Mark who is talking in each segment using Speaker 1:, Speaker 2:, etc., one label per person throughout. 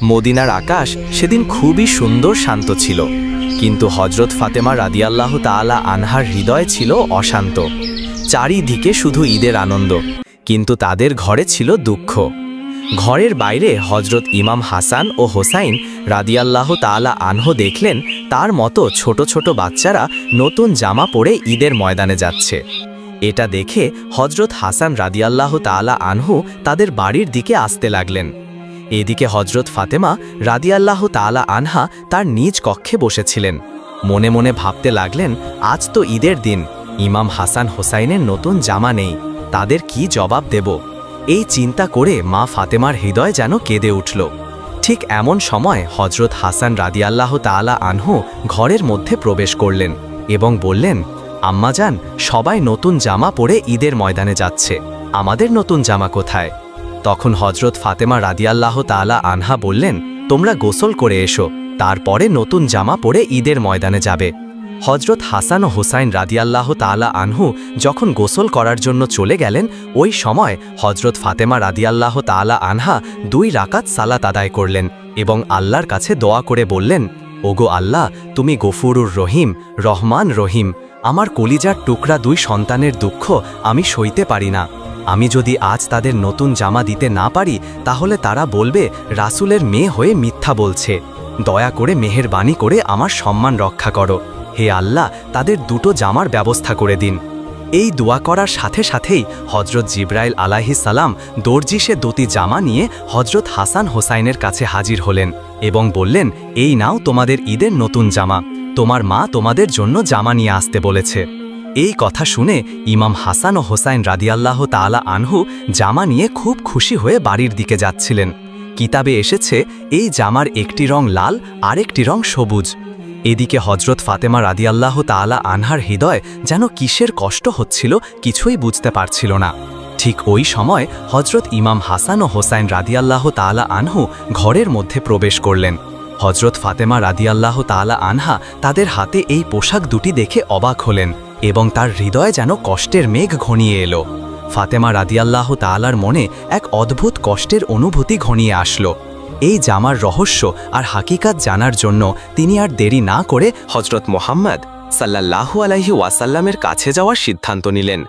Speaker 1: মদিনার আকাশ সেদিন খুবই সুন্দর শান্ত ছিল, কিন্তু হজরত ফাতেমা রাদিয়াল্লাহু তাআলা আনহার হৃদয় ছিল অশান্ত। চারিদিকে শুধু ঈদের আনন্দ, কিন্তু তাদের ঘরে ছিল দুঃখ। ঘরের বাইরে হজরত ইমাম হাসান ও হোসাইন রাদিয়াল্লাহু তাআলা আনহু দেখলেন তার মতো ছোট ছোট বাচ্চারা নতুন জামা পরে ঈদের ময়দানে যাচ্ছে। এটা দেখে হজরত হাসান রাদিয়াল্লাহু তাআলা আনহু তাদের বাড়ির দিকে আসতে লাগলেন। এদিকে হজরত ফাতেমা রাদিয়াল্লাহু তাআলা আনহা তার নিজ কক্ষে বসেছিলেন। মনে মনে ভাবতে লাগলেন, আজ তো ঈদের দিন, ইমাম হাসান হোসাইনের নতুন জামা নেই, তাদের কি জবাব দেব? এই চিন্তা করে মা ফাতেমার হৃদয় যেন কেঁদে উঠল। ঠিক এমন সময় হজরত হাসান রাদিয়াল্লাহু তাআলা আনহু ঘরের মধ্যে প্রবেশ করলেন এবং বললেন, আম্মাজান, সবাই নতুন জামা পরে ঈদের ময়দানে যাচ্ছে, আমাদের নতুন জামা কোথায়? তখন হজরত ফাতেমা রাদিয়াল্লাহু তাআলা আনহা বললেন, তোমরা গোসল করে এসো, তারপরে নতুন জামা পরে ঈদের ময়দানে যাবে। হজরত হাসান ও হোসাইন রাদিয়াল্লাহু তাআলা আনহু যখন গোসল করার জন্য চলে গেলেন, ওই সময় হজরত ফাতেমা রাদিয়াল্লাহু তাআলা আনহা 2 রাকাত সালাত আদায় করলেন এবং আল্লাহর কাছে দোয়া করে বললেন, ওগো আল্লাহ, তুমি গফুরুর রহিম, রহমান রহিম, আমার কলিজার টুকরা 2 সন্তানের দুঃখ আমি সইতে পারি না। আমি যদি আজ তাদের নতুন জামা দিতে না পারি, তাহলে তারা বলবে রাসূলের মেয়ে হয়ে মিথ্যা বলছে। দয়া করে মেহেরবানি করে আমার সম্মান রক্ষা করো। হে আল্লাহ, তাদের 2টো জামার ব্যবস্থা করে দিন। এই দোয়া করার সাথে সাথেই হজরত জিবরাইল আলাইহিস সালাম দর্জি সে 2টি জামা নিয়ে হজরত হাসান হোসাইনের কাছে হাজির হলেন এবং বললেন, এই নাও তোমাদের ঈদের নতুন জামা, তোমার মা তোমাদের জন্য জামা নিয়ে আসতে বলেছে। এই কথা শুনে ইমাম হাসান ও হোসাইন রাদিয়াল্লাহু তাআলা আনহু জামা নিয়ে খুব খুশি হয়ে বাড়ির দিকে যাচ্ছিলেন। কিতাবে এসেছে, এই জামার একটি রং লাল, আরেকটি রং সবুজ। এদিকে হজরত ফাতেমা রাদিয়াল্লাহু তাআলা আনহার হৃদয় যেন কিসের কষ্ট হচ্ছিল কিছুই বুঝতে পারছিল না। ঠিক ওই সময় হজরত ইমাম হাসান ও হোসাইন রাদিয়াল্লাহু তাআলা আনহু ঘরের মধ্যে প্রবেশ করলেন। হজরত ফাতেমা রাদিয়াল্লাহু তাআলা আনহা তাদের হাতে এই পোশাক 2টি দেখে অবাক হলেন এবং তার হৃদয়ে যেন কষ্টের মেঘ ঘনিয়ে এলো। ফাতেমা রাদিয়াল্লাহু তাআলার মনে এক অদ্ভুত কষ্টের অনুভূতি ঘনিয়ে আসলো। এই জামার রহস্য আর হাকিকাত জানার জন্য তিনি আর দেরি না করে হজরত মুহাম্মদ সাল্লাল্লাহু আলাইহি ওয়াসাল্লামের কাছে যাওয়ার সিদ্ধান্ত নিলেন।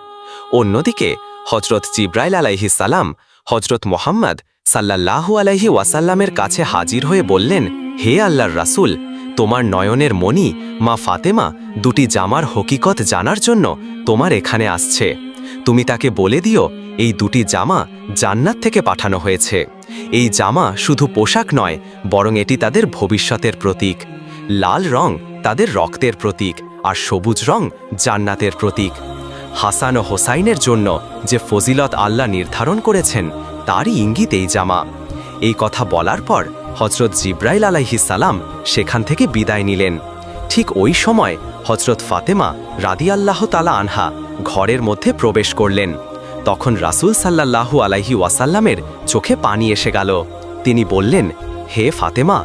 Speaker 1: অন্যদিকে হজরত জিবরাইল আলাইহিস সালাম হজরত মুহাম্মদ সাল্লাল্লাহু আলাইহি ওয়াসাল্লামের কাছে হাজির হয়ে বললেন, হে আল্লাহর রাসূল, তোমার নয়নের মণি মা ফাতেমা 2টি জামার হকিকত জানার জন্য তোমার এখানে আসছে। তুমি তাকে বলে দিও, এই 2টি জামা জান্নাত থেকে পাঠানো হয়েছে। এই জামা শুধু পোশাক নয়, বরং এটি তাদের ভবিষ্যতের প্রতীক। লাল রং তাদের রক্তের প্রতীক, আর সবুজ রং জান্নাতের প্রতীক। হাসান ও হোসাইনের জন্য যে ফজিলত আল্লাহ নির্ধারণ করেছেন, তারই ইঙ্গিত এই জামা। এই কথা বলার পর হজরত জিবরাইল আলাইহিস সালাম সেখান থেকে বিদায় নিলেন। ঠিক ওই সময় হজরত ফাতেমা রাদিয়াল্লাহু তাআলা আনহা ঘরের মধ্যে প্রবেশ করলেন। তখন রাসূল সাল্লাল্লাহু আলাইহি ওয়াসাল্লামের চোখে পানি এসে গেল। তিনি বললেন, হে ফাতেমা,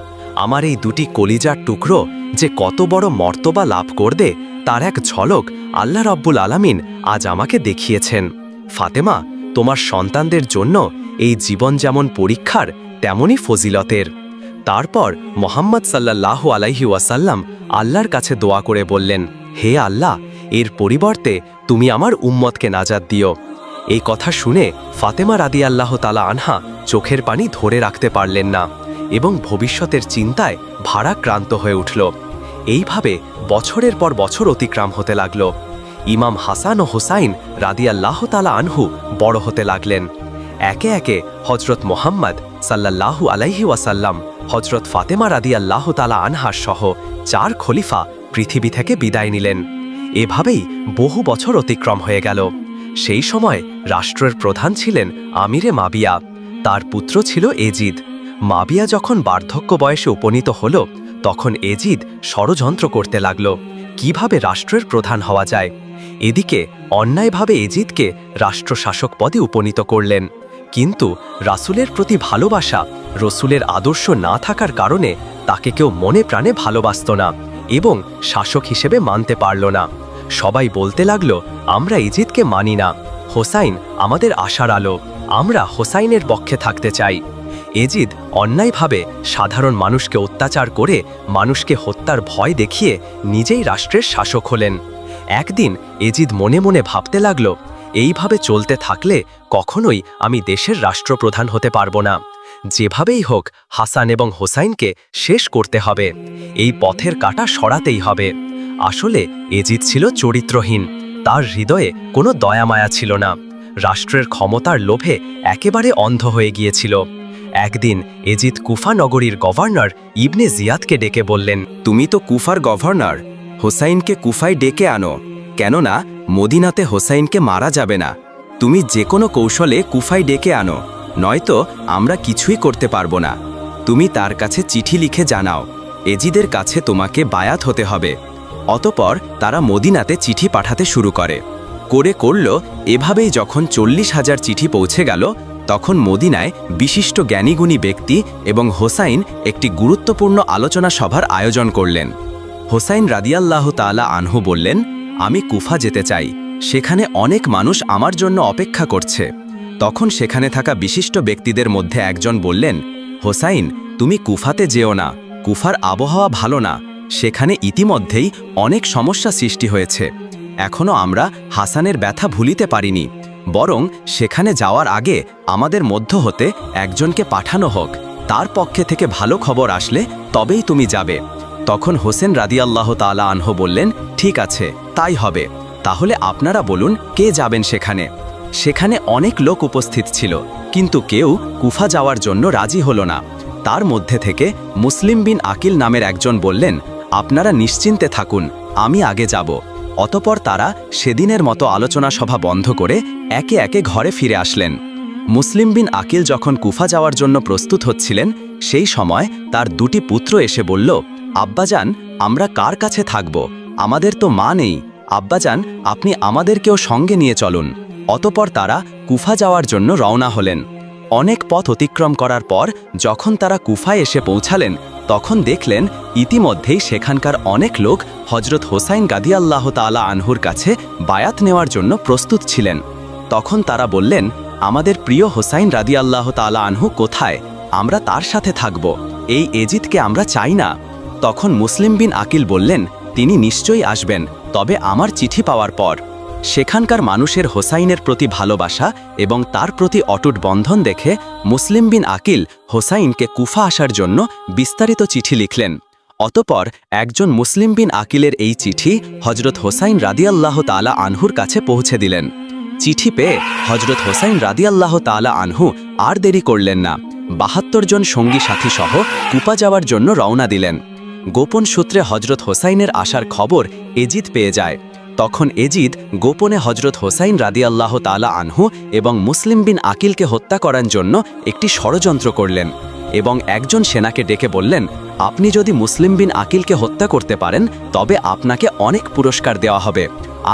Speaker 1: আমার এই 2টি কলিজার টুকরো যে কত বড় মর্তবা লাভ করবে, তার এক ঝলক আল্লাহ রাব্বুল আলামিন আজ আমাকে দেখিয়েছেন। ফাতেমা, তোমার সন্তানদের জন্য এই জীবন যেমন পরীক্ষার, তেমনই ফজিলতের। তারপর মুহাম্মদ সাল্লাল্লাহু আলাইহি ওয়াসাল্লাম আল্লাহর কাছে দোয়া করে বললেন, হে আল্লাহ, এর পরিবর্তে তুমি আমার উম্মতকে নাজাত দিও। এই কথা শুনে ফাতেমা রাদিয়াল্লাহু তাআলা আনহা চোখের পানি ধরে রাখতে পারলেন না এবং ভবিষ্যতের চিন্তায় ভারাক্রান্ত হয়ে উঠল। এইভাবে বছরের পর বছর অতিক্রম হতে লাগল। ইমাম হাসান ও হোসাইন রাদিয়াল্লাহু তাআলা আনহু বড় হতে লাগলেন। একে একে হজরত মুহাম্মদ সাল্লাল্লাহু আলাইহি ওয়াসাল্লাম হজরত ফাতেমা রাদিয়াল্লাহু তাআলা আনহার সহ 4 খলিফা পৃথিবী থেকে বিদায় নিলেন। এভাবেই বহু বছর অতিক্রম হয়ে গেল। সেই সময় রাষ্ট্রের প্রধান ছিলেন আমিরে মাবিয়া, তার পুত্র ছিল এজিদ। মাবিয়া যখন বার্ধক্য বয়সে উপনীত হল, তখন এজিদ ষড়যন্ত্র করতে লাগল কিভাবে রাষ্ট্রের প্রধান হওয়া যায়। এদিকে অন্যায়ভাবে এজিদকে রাষ্ট্রশাসক পদে উপনীত করলেন, কিন্তু রাসূলের প্রতি ভালোবাসা, রসূলের আদর্শ না থাকার কারণে তাকে কেউ মনে প্রাণে ভালোবাসত না এবং শাসক হিসেবে মানতে পারল না। সবাই বলতে লাগলো, আমরা এজিদকে মানি না, হোসাইন আমাদের আশার আলো, আমরা হোসাইনের পক্ষে থাকতে চাই। এজিদ অন্যায়ভাবে সাধারণ মানুষকে অত্যাচার করে মানুষকে হত্যার ভয় দেখিয়ে নিজেই রাষ্ট্রের শাসক হলেন। একদিন এজিদ মনে মনে ভাবতে লাগল, এইভাবে চলতে থাকলে কখনোই আমি দেশের রাষ্ট্রপ্রধান হতে পারব না। যেভাবেই হোক হাসান এবং হোসাইনকে শেষ করতে হবে, এই পথের কাঁটা সরাতেই হবে। আসলে এজিদ ছিল চরিত্রহীন, তার হৃদয়ে কোনো দয়ামায়া ছিল না, রাষ্ট্রের ক্ষমতার লোভে একেবারে অন্ধ হয়ে গিয়েছিল। একদিন এজিদ কুফা নগরীর গভর্নর ইবনে জিয়াদকে ডেকে বললেন, তুমি তো কুফার গভর্নর, হোসাইনকে কুফায় ডেকে আনো, কেননা মদিনাতে হোসাইনকে মারা যাবে না। তুমি যে কোনো কৌশলে কুফায় ডেকে আনো, নয়তো আমরা কিছুই করতে পারবো না। তুমি তার কাছে চিঠি লিখে জানাও এজিদের কাছে তোমাকে বায়াত হতে হবে। অতপর তারা মদিনাতে চিঠি পাঠাতে শুরু করল। এভাবেই যখন 40,000 চিঠি পৌঁছে গেল, তখন মদিনায় বিশিষ্ট জ্ঞানীগুণী ব্যক্তি এবং হোসাইন একটি গুরুত্বপূর্ণ আলোচনা সভার আয়োজন করলেন। হোসাইন রাদিয়াল্লাহু তাআলা আনহু বললেন, আমি কুফা যেতে চাই, সেখানে অনেক মানুষ আমার জন্য অপেক্ষা করছে। তখন সেখানে থাকা বিশিষ্ট ব্যক্তিদের মধ্যে একজন বললেন, হোসাইন, তুমি কুফাতে যেও না, কুফার আবহাওয়া ভালো না, সেখানে ইতিমধ্যেই অনেক সমস্যা সৃষ্টি হয়েছে। এখনও আমরা হাসানের ব্যথা ভুলিতে পারিনি, বরং সেখানে যাওয়ার আগে আমাদের মধ্য হতে একজনকে পাঠানো হোক, তার পক্ষে থেকে ভালো খবর আসলে তবেই তুমি যাবে। তখন হোসেন রাদিয়াল্লাহু তাআলা আনহু বললেন, ঠিক আছে, তাই হবে। তাহলে আপনারা বলুন কে যাবেন সেখানে। সেখানে অনেক লোক উপস্থিত ছিল, কিন্তু কেউ কুফা যাওয়ার জন্য রাজি হলো না। তার মধ্যে থেকে মুসলিম বিন আকিল নামের একজন বললেন, আপনারা নিশ্চিন্তে থাকুন, আমি আগে যাব। অতপর তারা সেদিনের মতো আলোচনা সভা বন্ধ করে একে একে ঘরে ফিরে আসলেন। মুসলিম বিন আকিল যখন কুফা যাওয়ার জন্য প্রস্তুত হচ্ছিলেন, সেই সময় তার দুটি পুত্র এসে বলল, আব্বাজান, আমরা কার কাছে থাকব? আমাদের তো মা নেই। আব্বাজান, আপনি আমাদেরকেও সঙ্গে নিয়ে চলুন। অতপর তারা কুফা যাওয়ার জন্য রওনা হলেন। অনেক পথ অতিক্রম করার পর যখন তারা কুফায় এসে পৌঁছালেন, তখন দেখলেন ইতিমধ্যেই সেখানকার অনেক লোক হজরত হোসাইন রাদিয়াল্লাহু তাআলা আনহুর কাছে বায়াত নেওয়ার জন্য প্রস্তুত ছিলেন। তখন তারা বললেন, আমাদের প্রিয় হোসাইন রাদিয়াল্লাহু তাআলা আনহু কোথায়? আমরা তার সাথে থাকব, এই এজিদকে আমরা চাই না। তখন মুসলিম বিন আকিল বললেন, তিনি নিশ্চয়ই আসবেন, তবে আমার চিঠি পাওয়ার পর। সেখানকার মানুষের হোসাইনের প্রতি ভালোবাসা এবং তার প্রতি অটুট বন্ধন দেখে মুসলিম বিন আকিল হোসাইনকে কুফা আসার জন্য বিস্তারিত চিঠি লিখলেন। অতপর একজন মুসলিম বিন আকিলের এই চিঠি হজরত হোসাইন রাদিয়াল্লাহু তাআলা আনহুর কাছে পৌঁছে দিলেন। চিঠি পেয়ে হজরত হোসাইন রাদিয়াল্লাহু তাআলা আনহু আর দেরি করলেন না, 72 জন সঙ্গী সাথী সহ কুফা যাওয়ার জন্য রওনা দিলেন। গোপন সূত্রে হজরত হোসাইনের আসার খবর এজিদ পেয়ে যায়। তখন এজিদ গোপনে হজরত হোসাইন রাদিয়াল্লাহু তাআলা আনহু এবং মুসলিম বিন আকিলকে হত্যা করার জন্য একটি ষড়যন্ত্র করলেন এবং একজন সেনাকে ডেকে বললেন, আপনি যদি মুসলিম বিন আকিলকে হত্যা করতে পারেন তবে আপনাকে অনেক পুরস্কার দেওয়া হবে।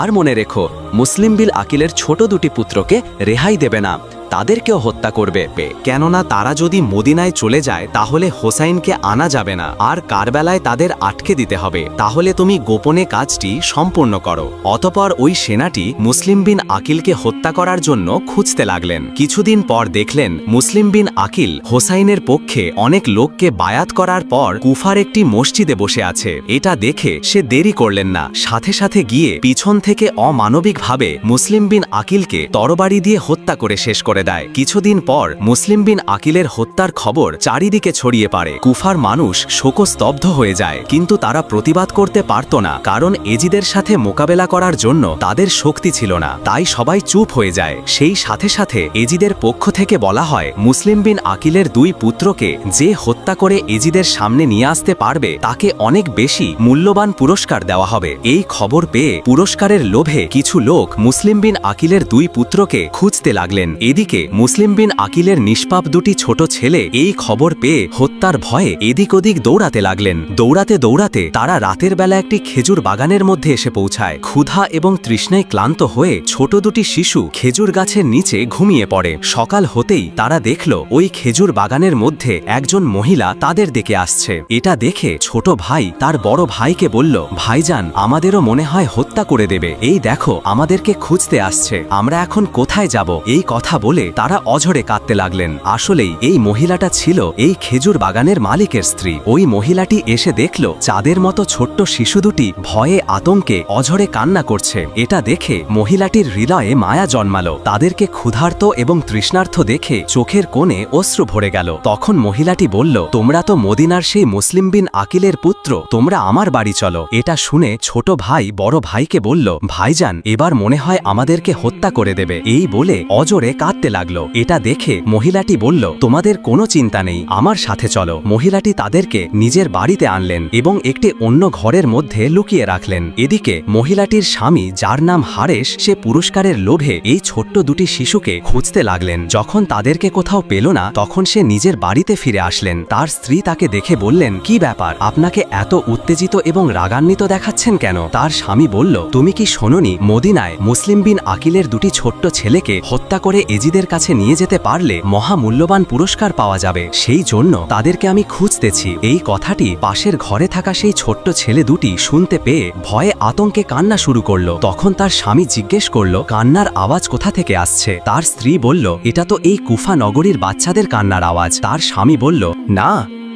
Speaker 1: আর মনে রেখো, মুসলিম বিন আকিলের ছোট দুটি পুত্রকে রেহাই দেবে না, তাদেরকেও হত্যা করবে, কেননা তারা যদি মদিনায় চলে যায় তাহলে হোসাইনকে আনা যাবে না, আর কারবালায় তাদের আটকে দিতে হবে। তাহলে তুমি গোপনে কাজটি সম্পূর্ণ করো। অতপর ওই সেনাটি মুসলিম বিন আকিলকে হত্যা করার জন্য খুঁজতে লাগলেন। কিছুদিন পর দেখলেন মুসলিম বিন আকিল হোসাইনের পক্ষে অনেক লোককে বায়াত করার পর কুফার একটি মসজিদে বসে আছে। এটা দেখে সে দেরি করলেন না, সাথে সাথে গিয়ে পিছন থেকে অমানবিকভাবে মুসলিম বিন আকিলকে তরবারি দিয়ে হত্যা করে শেষ করে দেয়। কিছুদিন পর মুসলিম বিন আকিলের হত্যার খবর চারিদিকে ছড়িয়ে পড়ে। কুফার মানুষ শোকস্তব্ধ হয়ে যায়, কিন্তু তারা প্রতিবাদ করতে পারত না, কারণ এজিদের সাথে মোকাবেলা করার জন্য তাদের শক্তি ছিল না, তাই সবাই চুপ হয়ে যায়। সেই সাথে সাথে এজিদের পক্ষ থেকে বলা হয়, মুসলিম বিন আকিলের দুই পুত্রকে যে হত্যা করে এজিদের সামনে নিয়ে আসতে পারবে তাকে অনেক বেশি মূল্যবান পুরস্কার দেওয়া হবে। এই খবর পেয়ে পুরস্কারের লোভে কিছু লোক মুসলিম বিন আকিলের দুই পুত্রকে খুঁজতে লাগলেন। এদিকে মুসলিম বিন আকিলের নিষ্পাপ দুটি ছোট ছেলে এই খবর পেয়ে হত্যার ভয়ে এদিক ওদিক দৌড়াতে লাগলেন। দৌড়াতে দৌড়াতে তারা রাতের বেলা একটি খেজুর বাগানের মধ্যে এসে পৌঁছায়। ক্ষুধা এবং তৃষ্ণায় ক্লান্ত হয়ে ছোট দুটি শিশু খেজুর গাছের নিচে ঘুমিয়ে পড়ে। সকাল হতেই তারা দেখল ওই খেজুর বাগানের মধ্যে একজন মহিলা তাদের দিকে আসছে। এটা দেখে ছোট ভাই তার বড় ভাইকে বলল, ভাইজান, আমাদেরও মনে হয় হত্যা করে দেবে, এই দেখো আমাদেরকে খুঁজতে আসছে, আমরা এখন কোথায় যাব? এই কথা বলে
Speaker 2: বলে তারা অঝরে কাঁদতে লাগলেন। আসলেই এই মহিলাটা ছিল এই খেজুর বাগানের মালিকের স্ত্রী। ওই মহিলাটি এসে দেখল চাঁদের মতো ছোট্ট শিশু দুটি ভয়ে আতঙ্কে অঝরে কান্না করছে। এটা দেখে মহিলাটির হৃদয়ে মায়া জন্মালো। তাদেরকে ক্ষুধার্ত এবং তৃষ্ণার্থ দেখে চোখের কোণে অশ্রু ভরে গেল। তখন মহিলাটি বলল, তোমরা তো মদিনার সেই মুসলিম বিন আকিলের পুত্র, তোমরা আমার বাড়ি চলো। এটা শুনে ছোট ভাই বড় ভাইকে বলল, ভাইজান এবার মনে হয় আমাদেরকে হত্যা করে দেবে। এই বলে অজরে কাঁদতে লাগলো। এটা দেখে মহিলাটি বলল, তোমাদের কোনো চিন্তা নেই, আমার সাথে চলো। মহিলাটি তাদেরকে নিজের বাড়িতে আনলেন এবং একটি অন্য ঘরের মধ্যে লুকিয়ে রাখলেন। এদিকে মহিলাটির স্বামী, যার নাম হারেশ, সে পুরস্কারের লোভে এই ছোট্ট দুটি শিশুকে খুঁজতে লাগলেন। যখন তাদেরকে কোথাও পেল না, তখন সে নিজের বাড়িতে ফিরে আসলেন। তার স্ত্রী তাকে দেখে বললেন, কি ব্যাপার, আপনাকে এত উত্তেজিত এবং রাগান্বিত দেখাচ্ছেন কেন? তার স্বামী বলল, তুমি কি শোনোনি মদিনায় মুসলিম বিন আকিলের দুটি ছোট্ট ছেলেকে হত্যা করে এজিদের কাছে নিয়ে যেতে পারলে মহামূল্যবান পুরস্কার পাওয়া যাবে, সেই জন্য তাদেরকে আমি খুঁজতেছি। এই কথাটি পাশের ঘরে থাকা সেই ছোট্ট ছেলে দুটি শুনতে পেয়ে ভয়ে আতঙ্কে কান্না শুরু করলো। তখন তার স্বামী জিজ্ঞেস করল, কান্নার আওয়াজ কোথা থেকে আসছে? তার স্ত্রী বলল, এটা তো এই কুফা নগরীর বাচ্চাদের কান্নার আওয়াজ। তার স্বামী বলল,
Speaker 1: না,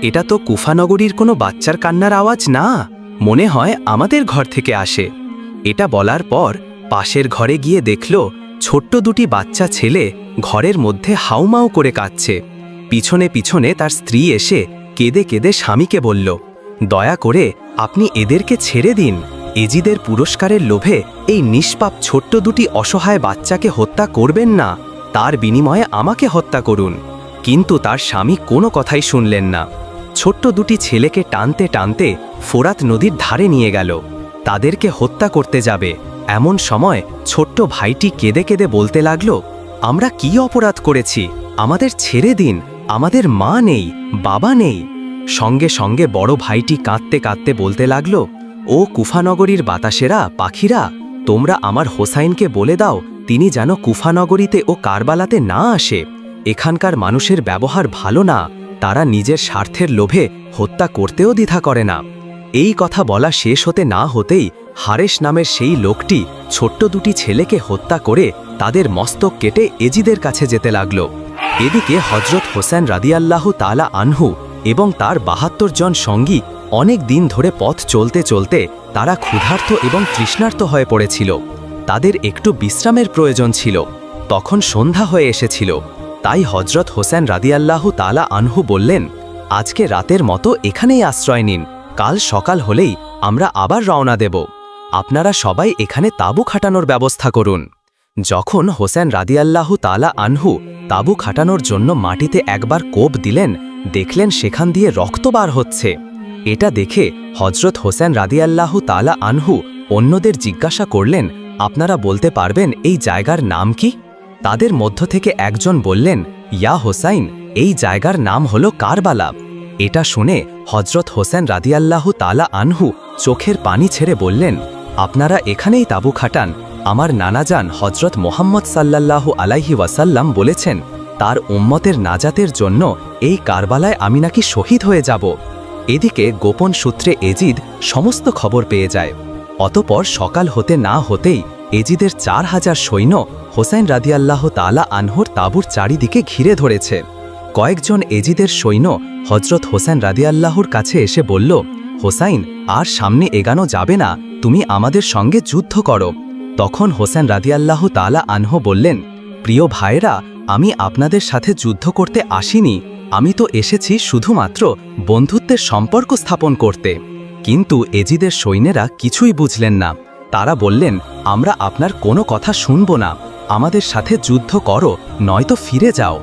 Speaker 1: এটা তো কুফানগরীর কোনো বাচ্চার কান্নার আওয়াজ না, মনে হয় আমাদের ঘর থেকে আসে। এটা বলার পর পাশের ঘরে গিয়ে দেখল ছোট্ট দুটি বাচ্চা ছেলে ঘরের মধ্যে হাউমাউ করে কাঁদছে। পিছনে পিছনে তার স্ত্রী এসে কেঁদে কেঁদে স্বামীকে বলল, দয়া করে আপনি এদেরকে ছেড়ে দিন। এজিদের পুরস্কারের লোভে এই নিষ্পাপ ছোট্ট দুটি অসহায় বাচ্চাকে হত্যা করবেন না, তার বিনিময়ে আমাকে হত্যা করুন। কিন্তু তার স্বামী কোনো কথাই শুনলেন না। ছোট্ট দুটি ছেলেকে টানতে টানতে ফোরাত নদীর ধারে নিয়ে গেল, তাদেরকে হত্যা করতে যাবে। এমন সময় ছোট্ট ভাইটি কেঁদে কেঁদে বলতে লাগল, আমরা কি অপরাধ করেছি, আমাদের ছেড়ে দিন, আমাদের মা নেই, বাবা নেই। সঙ্গে সঙ্গে বড় ভাইটি কাঁদতে কাঁদতে বলতে লাগল, ও কুফানগরীর বাতাসেরা, পাখিরা, তোমরা আমার হোসাইনকে বলে দাও তিনি যেন কুফানগরীতে ও কারবালাতে না আসে। এখানকার মানুষের ব্যবহার ভালো না, তারা নিজের স্বার্থের লোভে হত্যা করতেও দ্বিধা করে না। এই কথা বলা শেষ হতে না হতেই হারেশ নামের সেই লোকটি ছোট্ট দুটি ছেলেকে হত্যা করে তাদের মস্তক কেটে এজিদের কাছে যেতে লাগল। এদিকে হজরত হোসেন রাদিয়াল্লাহু তাআলা আনহু এবং তার ৭২ জন সঙ্গী অনেক দিন ধরে পথ চলতে চলতে তারা ক্ষুধার্ত এবং তৃষ্ণার্ত হয়ে পড়েছিল। তাদের একটু বিশ্রামের প্রয়োজন ছিল। তখন সন্ধ্যা হয়ে এসেছিল। তাই হজরত হোসেন রাদিয়াল্লাহু তাআলা আনহু বললেন, আজকে রাতের মতো এখানেই আশ্রয় নিন, কাল সকাল হলেই আমরা আবার রওনা দেব। আপনারা সবাই এখানে তাঁবু খাটানোর ব্যবস্থা করুন। যখন হোসেন রাদিয়াল্লাহু তাআলা আনহু তাঁবু খাটানোর জন্য মাটিতে একবার কোপ দিলেন, দেখলেন সেখান দিয়ে রক্ত বার হচ্ছে। এটা দেখে হজরত হোসেন রাদিয়াল্লাহু তাআলা আনহু অন্যদের জিজ্ঞাসা করলেন, আপনারা বলতে পারবেন এই জায়গার নাম কি? তাদের মধ্য থেকে একজন বললেন, ইয়া হোসাইন, এই জায়গার নাম হলো কারবালা। এটা শুনে হজরত হোসেন রাদিয়াল্লাহু তাআলা আনহু চোখের পানি ছেড়ে বললেন, আপনারা এখানেই তাঁবু খাটান। আমার নানাজান হজরত মোহাম্মদ সাল্লাল্লাহু আলাইহি ওয়াসাল্লাম বলেছেন, তার উম্মতের নাজাতের জন্য এই কারবালায় আমি নাকি শহীদ হয়ে যাব। এদিকে গোপন সূত্রে এজিদ সমস্ত খবর পেয়ে যায়। অতপর সকাল হতে না হতেই এজিদের ৪,০০০ সৈন্য হোসেন রাদিয়াল্লাহু তাআলা আনহুর তাঁবুর চারিদিকে ঘিরে ধরেছে। কয়েকজন এজিদের সৈন্য হজরত হোসেন রাদিয়াল্লাহুর কাছে এসে বলল, হোসাইন, আর সামনে এগানো যাবে না, তুমি আমাদের সঙ্গে যুদ্ধ করো। তখন হোসেন রাদিয়াল্লাহু তাআলা আনহু বললেন, প্রিয় ভাইরা, আমি আপনাদের সাথে যুদ্ধ করতে আসিনি, আমি তো এসেছি শুধুমাত্র বন্ধুত্বের সম্পর্ক স্থাপন করতে। কিন্তু এজিদের সৈন্যেরা কিছুই বুঝলেন না। তারা বললেন, আমরা আপনার কোনো কথা শুনব না, আমাদের সাথে যুদ্ধ করো, নয়তো ফিরে যাও।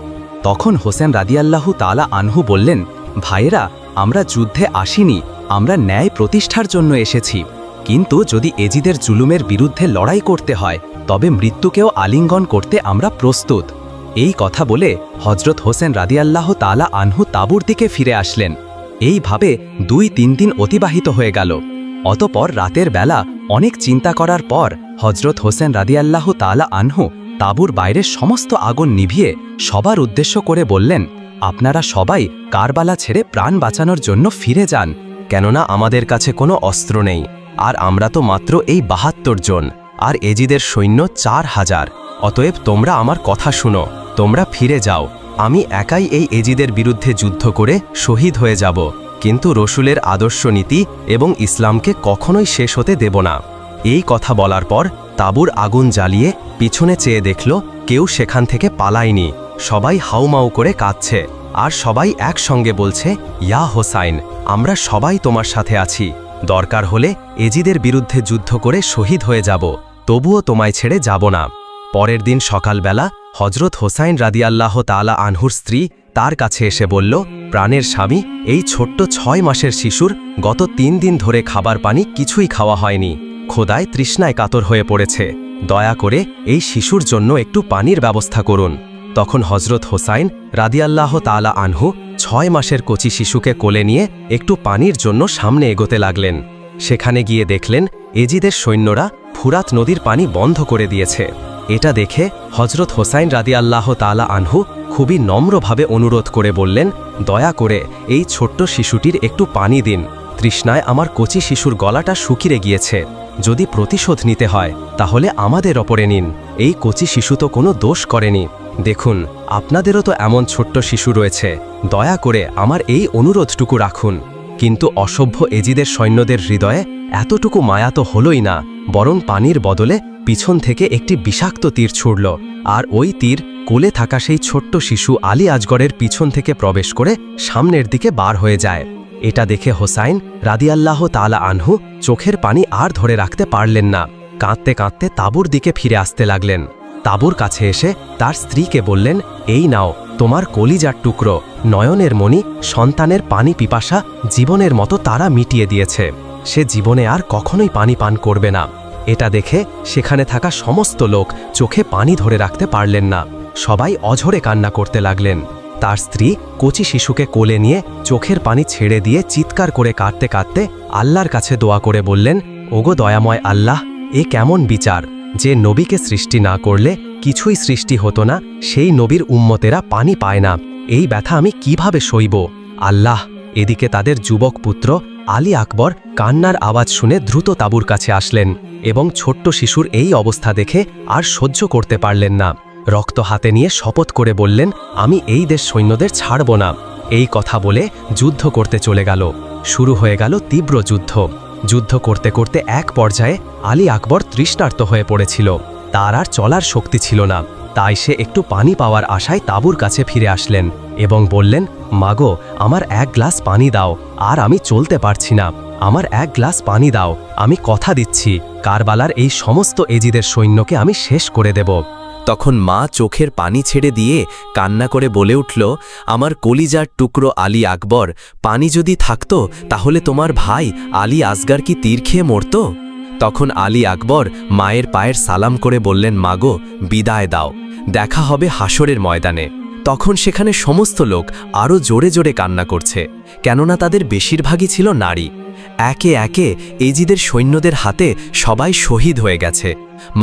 Speaker 1: তখন হোসেন রাদিয়াল্লাহু তাআলা আনহু বললেন, ভাইয়েরা, আমরা যুদ্ধে আসিনি, আমরা ন্যায় প্রতিষ্ঠার জন্য এসেছি। কিন্তু যদি এজিদের জুলুমের বিরুদ্ধে লড়াই করতে হয়, তবে মৃত্যুকেও আলিঙ্গন করতে আমরা প্রস্তুত। এই কথা বলে হজরত হোসেন রাদিয়াল্লাহু তাআলা আনহু তাঁবুর দিকে ফিরে আসলেন। এইভাবে ২-৩ দিন অতিবাহিত হয়ে গেল। অতপর রাতের বেলা অনেক চিন্তা করার পর হজরত হোসেন রাদিয়াল্লাহু তাআলা আনহু তাঁবুর বাইরের সমস্ত আগুন নিভিয়ে সবার উদ্দেশ্য করে বললেন, আপনারা সবাই কারবালা ছেড়ে প্রাণ বাঁচানোর জন্য ফিরে যান, কেননা আমাদের কাছে কোনো অস্ত্র নেই, আর আমরা তো মাত্র এই ৭২ জন, আর এজিদের সৈন্য ৪,০০০। অতএব তোমরা আমার কথা শুনো,
Speaker 2: তোমরা ফিরে যাও, আমি একাই এই এজিদের বিরুদ্ধে যুদ্ধ করে শহীদ হয়ে যাব, কিন্তু রসুলের আদর্শ নীতি এবং ইসলামকে কখনোই শেষ হতে দেব না। এই কথা বলার পর তাঁবুর আগুন জ্বালিয়ে পিছনে চেয়ে দেখল কেউ সেখান থেকে পালায়নি। সবাই হাউমাউ করে কাঁদছে, আর সবাই একসঙ্গে বলছে, ইয়া হোসাইন, আমরা সবাই তোমার সাথে আছি, দরকার হলে এজিদের বিরুদ্ধে যুদ্ধ করে শহীদ হয়ে যাব, তবুও তোমায় ছেড়ে যাব না। পরের দিন সকালবেলা হজরত হোসাইন রাদিয়াল্লাহু তাআলা আনহুর স্ত্রী তার কাছে এসে বলল, প্রাণের স্বামী, এই ছোট্ট 6 মাসের শিশুর গত 3 দিন ধরে খাবার পানি কিছুই খাওয়া হয়নি, খোদায় তৃষ্ণায় কাতর হয়ে পড়েছে, দয়া করে এই শিশুর জন্য একটু পানির ব্যবস্থা করুন। তখন হজরত হোসাইন রাদিয়াল্লাহু তাআলা আনহু 6 মাসের কচি শিশুকে কোলে নিয়ে একটু পানির জন্য সামনে এগোতে লাগলেন। সেখানে গিয়ে দেখলেন এজিদের সৈন্যরা ফুরাত নদীর পানি বন্ধ করে দিয়েছে। এটা দেখে হজরত হোসাইন রাদিয়াল্লাহু তাআলা আনহু খুবই নম্রভাবে অনুরোধ করে বললেন, দয়া করে এই ছোট্ট শিশুটির একটু পানি দিন, তৃষ্ণায় আমার কচি শিশুর গলাটা শুকিয়ে গিয়েছে, যদি প্রতিশোধ নিতে হয় তাহলে আমাদের ওপরে নিন, এই কচি শিশু তো কোনো দোষ করেনি, দেখুন আপনাদেরও তো এমন ছোট্ট শিশু রয়েছে, দয়া করে আমার এই অনুরোধটুকু রাখুন। কিন্তু অসভ্য এজিদের সৈন্যদের হৃদয়ে এতটুকু মায়া তো হলই না, বরং পানির বদলে পিছন থেকে একটি বিষাক্ত তীর ছুড়ল, আর ওই তীর কোলে থাকা সেই ছোট্ট শিশু আলী আজগরের পিছন থেকে প্রবেশ করে সামনের দিকে বার হয়ে যায়। এটা দেখে হোসাইন রাদিয়াল্লাহু তাআলা আনহু চোখের পানি আর ধরে রাখতে পারলেন না, কাঁদতে কাঁদতে তাঁবুর দিকে ফিরে আসতে লাগলেন। তাঁবুর কাছে এসে তার স্ত্রীকে বললেন, এই নাও তোমার কলিজার টুকরো, নয়নের মণি, সন্তানের পানি পিপাসা জীবনের মতো তারা মিটিয়ে দিয়েছে, সে জীবনে আর কখনোই পানি পান করবে না। এটা দেখে সেখানে থাকা সমস্ত লোক চোখে পানি ধরে রাখতে পারলেন না, সবাই অঝরে কান্না করতে লাগলেন। তার স্ত্রী কচি শিশুকে কোলে নিয়ে চোখের পানি ছেড়ে দিয়ে চিৎকার করে কাঁদতে কাঁদতে আল্লাহর কাছে দোয়া করে বললেন, ওগো দয়াময় আল্লাহ, এ কেমন বিচার, যে নবীকে সৃষ্টি না করলে কিছুই সৃষ্টি হতো না, সেই নবীর উম্মতেরা পানি পায় না, এই ব্যথা আমি কিভাবে সইব। আল্লাহ। এদিকে তাদের যুবক পুত্র আলী আকবর কান্নার আওয়াজ শুনে দ্রুত তাঁবুর কাছে আসলেন এবং ছোট্ট শিশুর এই অবস্থা দেখে আর সহ্য করতে পারলেন না। রক্ত হাতে নিয়ে শপথ করে বললেন, আমি এই দেশ সৈন্যদের ছাড়ব না। এই কথা বলে যুদ্ধ করতে চলে গেল। শুরু হয়ে গেল তীব্র যুদ্ধ। যুদ্ধ করতে করতে এক পর্যায়ে আলী আকবর তৃষ্ণার্ত হয়ে পড়েছিল, তার আর চলার শক্তি ছিল না। তাই সে একটু পানি পাওয়ার আশায় তাঁবুর কাছে ফিরে আসলেন এবং বললেন, মাগো, আমার 1 গ্লাস পানি দাও, আর আমি চলতে পারছি না, আমার 1 গ্লাস পানি দাও, আমি কথা দিচ্ছি কারবালার এই সমস্ত এজিদের সৈন্যকে আমি শেষ করে দেব।
Speaker 1: তখন মা চোখের পানি ছেড়ে দিয়ে কান্না করে বলে উঠল, আমার কলিজার টুকরো আলী আকবর, পানি যদি থাকতো তাহলে তোমার ভাই আলী আসগার কি তীর খেয়ে মরত? তখন আলী আকবর মায়ের পায়ের সালাম করে বললেন, মাগো, বিদায় দাও, দেখা হবে হাসরের ময়দানে। তখন সেখানে সমস্ত লোক আরও জোরে জোরে কান্না করছে, কেননা তাদের বেশিরভাগই ছিল নারী। একে একে এজিদের সৈন্যদের হাতে সবাই শহীদ হয়ে গেছে,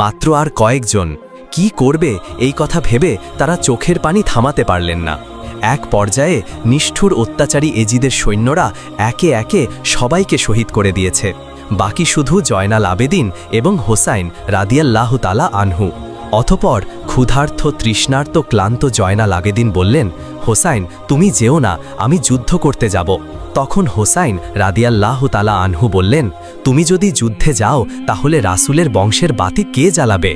Speaker 1: মাত্র আর কয়েকজন। কি করবে এই কথা ভেবে তারা চোখের পানি থামাতে পারলেন না। এক পর্যায়ে নিষ্ঠুর অত্যাচারী এজিদের সৈন্যরা একে একে সবাইকে শহীদ করে দিয়েছে, বাকি শুধু জয়নাল আবেদিন এবং হোসাইন রাদিয়াল্লাহু তাআলা আনহু। অতঃপর ক্ষুধার্ত তৃষ্ণার্ত ক্লান্ত জয়নাল আবেদিন বললেন, হোসাইন, তুমি যেও না, আমি যুদ্ধ করতে যাব। তখন হোসাইন রাদিয়াল্লাহু তাআলা আনহু বললেন, তুমি যদি যুদ্ধে যাও তাহলে রাসূলের বংশের বাতি কে জ্বালাবে?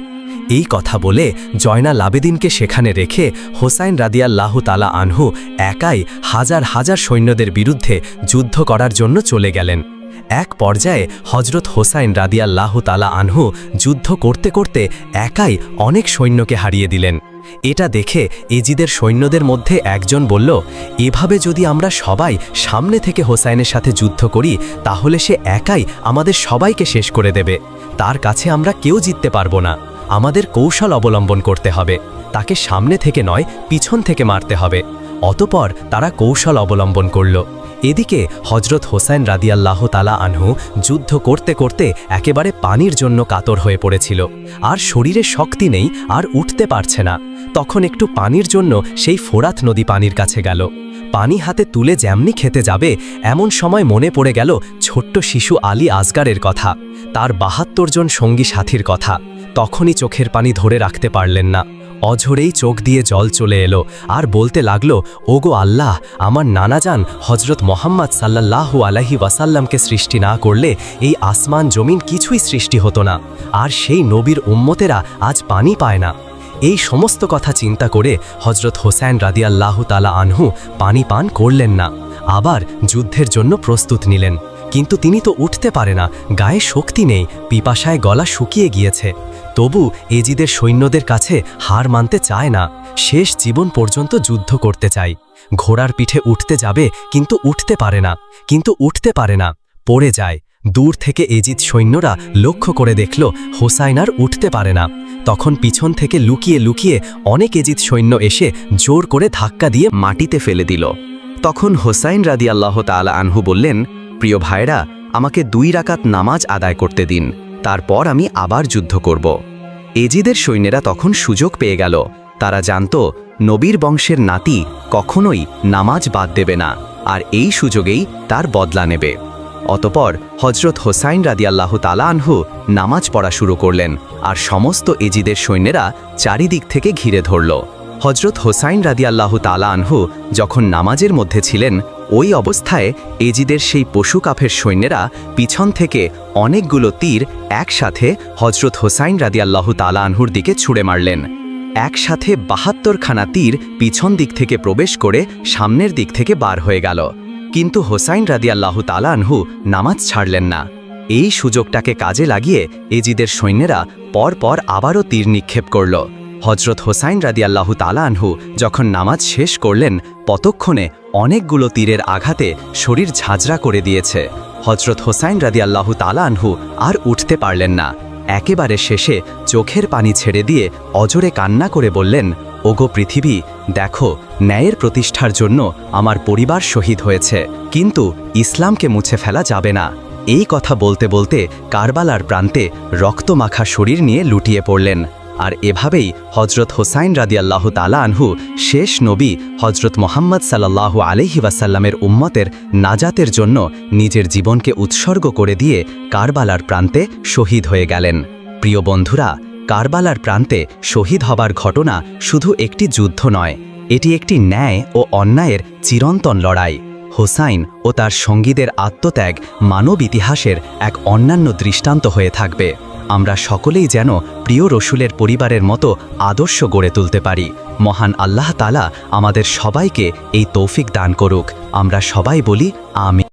Speaker 1: এই কথা বলে জয়নাল আবেদিনকে সেখানে রেখে হোসাইন রাদিয়াল্লাহু তাআলা আনহু একাই হাজার হাজার সৈন্যদের বিরুদ্ধে যুদ্ধ করার জন্য চলে গেলেন। এক পর্যায়ে হজরত হোসাইন রাদিয়াল্লাহু তাআলা আনহু যুদ্ধ করতে করতে একাই অনেক সৈন্যকে হারিয়ে দিলেন। এটা দেখে এজিদের সৈন্যদের মধ্যে একজন বলল, এভাবে যদি আমরা সবাই সামনে থেকে হোসাইনের সাথে যুদ্ধ করি তাহলে সে একাই আমাদের সবাইকে শেষ করে দেবে, তার কাছে আমরা কেউ জিততে পারবো না। আমাদের কৌশল অবলম্বন করতে হবে, তাকে সামনে থেকে নয় পিছন থেকে মারতে হবে। অতঃপর তারা কৌশল অবলম্বন করল। এদিকে হজরত হোসাইন রাদিয়াল্লাহু তাআলা আনহু যুদ্ধ করতে করতে একেবারে পানির জন্য কাতর হয়ে পড়েছিল, আর শরীরে শক্তি নেই, আর উঠতে পারছে না। তখন একটু পানির জন্য সেই ফোরাত নদী পানির কাছে গেল। পানি হাতে তুলে যেমনি খেতে যাবে এমন সময় মনে পড়ে গেল ছোট্ট শিশু আলী আসগারের কথা, তার ৭২ জন সঙ্গী সাথীর কথা। তখনই চোখের পানি ধরে রাখতে পারলেন না,
Speaker 2: অঝরেই চোখ দিয়ে জল চলে এলো আর বলতে লাগলো, ওগো আল্লাহ, আমার নানাজান হজরত মোহাম্মদ সাল্লাল্লাহু আলাইহি ওয়াসাল্লামকে সৃষ্টি না করলে এই আসমান জমিন কিছুই সৃষ্টি হতো না, আর সেই নবীর উম্মতেরা আজ পানি পায় না। এই সমস্ত কথা চিন্তা করে হজরত হোসেন রাদিয়াল্লাহু তাআলা আনহু পানি পান করলেন না, আবার যুদ্ধের জন্য প্রস্তুত নিলেন। কিন্তু তিনি তো উঠতে পারে না, গায়ে শক্তি নেই, পিপাসায় গলা শুকিয়ে গিয়েছে। তবু এজিদের সৈন্যদের কাছে হার মানতে চায় না, শেষ জীবন পর্যন্ত যুদ্ধ করতে চায়। ঘোড়ার পিঠে উঠতে যাবে কিন্তু উঠতে পারে না, পড়ে যায়। দূর থেকে এজিদ সৈন্যরা লক্ষ্য করে দেখল হোসাইন আর উঠতে পারে না। তখন পিছন থেকে লুকিয়ে লুকিয়ে অনেক এজিদ সৈন্য এসে জোর করে ধাক্কা দিয়ে
Speaker 1: মাটিতে ফেলে দিল। তখন হোসাইন রাদিয়াল্লাহু তাআলা আনহু বললেন, প্রিয় ভাইরা, আমাকে 2 রাকাত নামাজ আদায় করতে দিন, তারপর আমি আবার যুদ্ধ করব। এজিদের সৈন্যেরা তখন সুযোগ পেয়ে গেল। তারা জানত নবীর বংশের নাতি কখনোই নামাজ বাদ দেবে না, আর এই সুযোগেই তার বদলা নেবে। অতপর হজরত হোসাইন রাদিয়াল্লাহু তাআলা আনহু নামাজ পড়া শুরু করলেন, আর সমস্ত এজিদের সৈন্যেরা চারিদিক থেকে ঘিরে ধরল। হজরত হোসাইন রাদিয়াল্লাহু তাআলা আনহু যখন নামাজের মধ্যে ছিলেন, ওই অবস্থায় এজিদের সেই পশু কাফের সৈন্যেরা পিছন থেকে অনেকগুলো তীর একসাথে হজরত হোসাইন রাদিয়াল্লাহু তাআলা আনহুর দিকে ছুঁড়ে মারলেন। একসাথে 72খানা তীর পিছন দিক থেকে প্রবেশ করে সামনের দিক থেকে বার হয়ে গেল। কিন্তু হোসাইন রাদিয়াল্লাহু তাআলা আনহু নামাজ ছাড়লেন না। এই সুযোগটাকে কাজে লাগিয়ে এজিদের সৈন্যেরা পরপর আবারও তীর নিক্ষেপ করল। হজরত হোসাইন রাদিয়াল্লাহু তাআলা আনহু যখন নামাজ শেষ করলেন, ততক্ষণে অনেকগুলো তীরের আঘাতে শরীর ঝাঁঝরা করে দিয়েছে। হজরত হোসাইন রাদিয়াল্লাহু তাআলা আনহু আর উঠতে পারলেন না। একেবারে শেষে চোখের পানি ছেড়ে দিয়ে অজরে কান্না করে বললেন, ওগো পৃথিবী, দেখো, ন্যায়ের প্রতিষ্ঠার জন্য আমার পরিবার শহীদ হয়েছে, কিন্তু ইসলামকে মুছে ফেলা যাবে না। এই কথা বলতে বলতে কারবালার প্রান্তে রক্তমাখা শরীর নিয়ে লুটিয়ে পড়লেন। আর এভাবেই হজরত হোসাইন রাদিয়াল্লাহু তাআলা আনহু শেষ নবী হজরত মোহাম্মদ সাল্লাল্লাহু আলাইহি ওয়াসাল্লামের উম্মতের নাজাতের জন্য নিজের জীবনকে উৎসর্গ করে দিয়ে কারবালার প্রান্তে শহীদ হয়ে গেলেন। প্রিয় বন্ধুরা, কারবালার প্রান্তে শহীদ হবার ঘটনা শুধু একটি যুদ্ধ নয়, এটি একটি ন্যায় ও অন্যায়ের চিরন্তন লড়াই। হোসাইন ও তার সঙ্গীদের আত্মত্যাগ মানব ইতিহাসের এক অন্যান্য দৃষ্টান্ত হয়ে থাকবে। আমরা সকলেই যেন প্রিয় রসুলের পরিবারের মতো আদর্শ গড়ে তুলতে পারি। মহান আল্লাহ তাআলা আমাদের সবাইকে এই তৌফিক দান করুক। আমরা সবাই বলি আমিন।